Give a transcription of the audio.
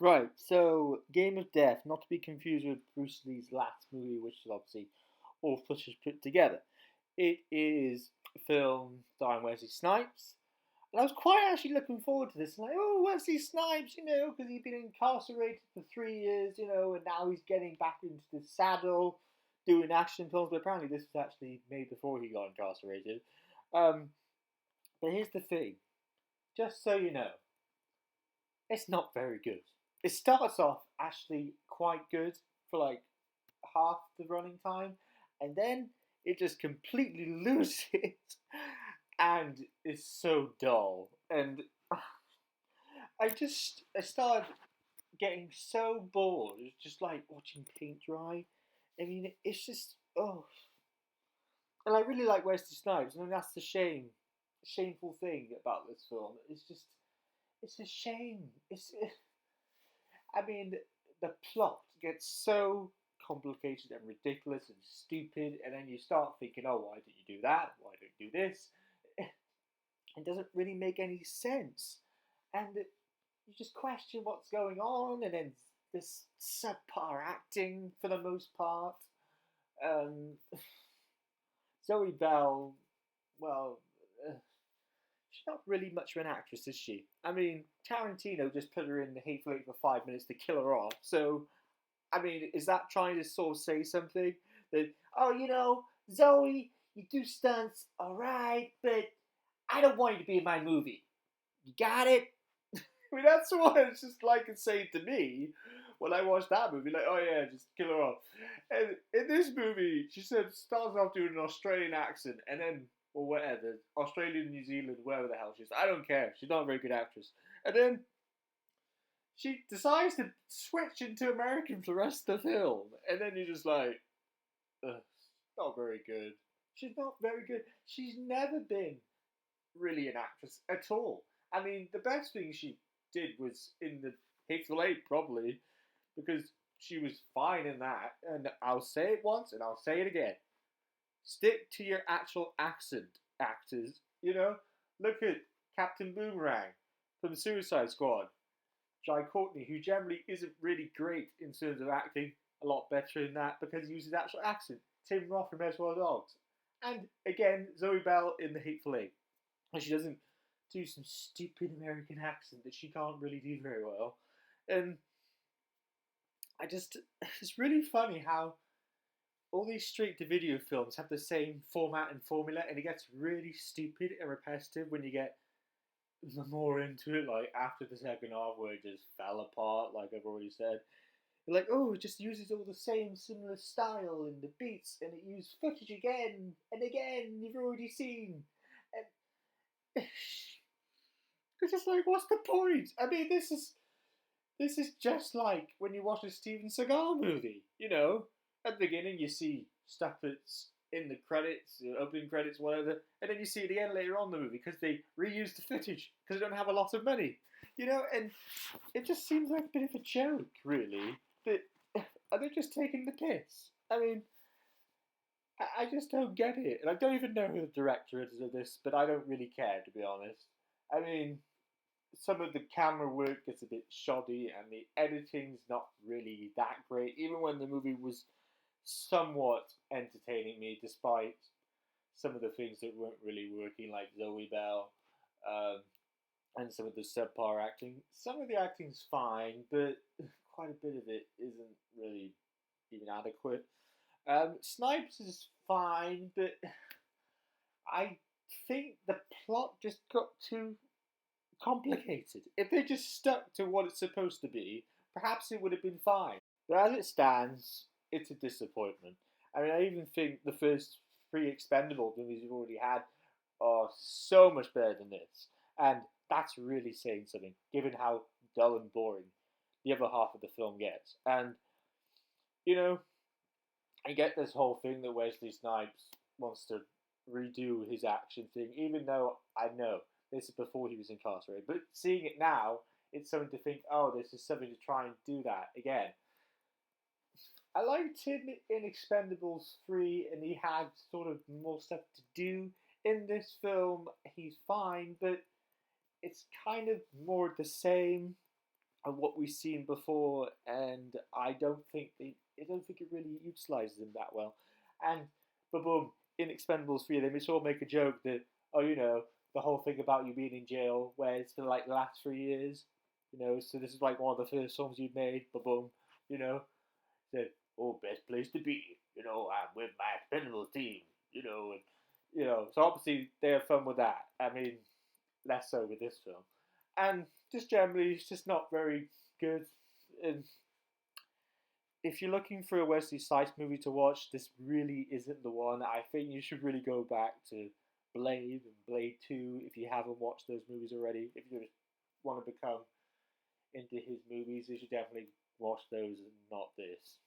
Right, so Game of Death, not to be confused with Bruce Lee's last movie, which is obviously all footage put together. It is a film starring Wesley Snipes, and I was quite actually looking forward to this. Like, oh, Wesley Snipes, because he'd been incarcerated for 3 years, and now he's getting back into the saddle, doing action films. But apparently, this was actually made before he got incarcerated. Um, but here's the thing, just so you know, it's not very good. It starts off actually quite good for like half the running time, and then it just completely loses it and is so dull. And I started getting so bored. It's just like watching paint dry. I mean, it's just and I really like Wesley Snipes, and that's the shameful thing about this film. It's a shame. I mean, the plot gets so complicated and ridiculous and stupid, and then you start thinking, oh, why didn't you do that? Why don't you do this? It doesn't really make any sense. And you just question what's going on, and then this subpar acting for the most part. Um, Zoe Bell, well, uh, she's not really much of an actress, is she? I mean, Tarantino just put her in the Hateful Eight for 5 minutes to kill her off. So, I mean, is that trying to sort of say something that, oh, Zoe, you do stunts, all right, but I don't want you to be in my movie. You got it? I mean, that's what it's just like it's saying to me when I watched that movie. Like, oh yeah, just kill her off. And in this movie, she said starts off doing an Australian accent, and then or whatever, Australian, New Zealand, wherever the hell she is. I don't care. She's not a very good actress. And then she decides to switch into American for the rest of the film, and then you're just like, ugh, not very good. She's not very good. She's never been really an actress at all. I mean, the best thing she did was in the Hateful Eight, probably, because she was fine in that. And I'll say it once and I'll say it again. Stick to your actual accent, actors. Look at Captain Boomerang from Suicide Squad. Jai Courtney, who generally isn't really great in terms of acting, a lot better in that because he uses actual accent. Tim Roth from Reservoir Dogs. And again, Zoe Bell in The Hateful Eight. And she doesn't do some stupid American accent that she can't really do very well. And it's really funny how all these straight to video films have the same format and formula, and it gets really stupid and repetitive when you get more into it, like after the second half where it just fell apart, like I've already said. You're like, oh, it just uses all the same similar style and the beats, and it used footage again and again you've already seen. And it's just like, what's the point? I mean, this is just like when you watch a Steven Seagal movie. At the beginning you see stuff that's in the credits, opening credits, whatever, and then you see it again later on in the movie because they reuse the footage because they don't have a lot of money. And it just seems like a bit of a joke, really. But are they just taking the piss? I mean, I just don't get it, and I don't even know who the director is of this, but I don't really care, to be honest. I mean, some of the camera work gets a bit shoddy, and the editing's not really that great, even when the movie was somewhat entertaining me, despite some of the things that weren't really working, like Zoe Bell, um, and some of the subpar acting. Some of the acting's fine, but quite a bit of it isn't really even adequate. Snipes is fine, but I think the plot just got too complicated. If they just stuck to what it's supposed to be, perhaps it would have been fine. But as it stands, it's a disappointment. I mean, I even think the first three Expendable movies we've already had are so much better than this. And that's really saying something, given how dull and boring the other half of the film gets. And, you know, I get this whole thing that Wesley Snipes wants to redo his action thing, even though I know this is before he was incarcerated. But seeing it now, it's something to think, oh, this is something to try and do that again. I liked him in Expendables 3, and he had sort of more stuff to do. In this film, he's fine, but it's kind of more the same. and what we've seen before, and I don't think it really utilizes them that well. And but boom, in Expendables 3, they sort of make a joke that, oh, the whole thing about you being in jail, where it's been like the last 3 years, so this is like one of the first songs you've made, but boom, you know, said, oh, best place to be, I'm with my Expendables team, and so obviously they have fun with that. I mean, less so with this film, and just generally, it's just not very good. And if you're looking for a Wesley Snipes movie to watch, this really isn't the one. I think you should really go back to Blade and Blade 2 if you haven't watched those movies already. If you just want to become into his movies, you should definitely watch those and not this.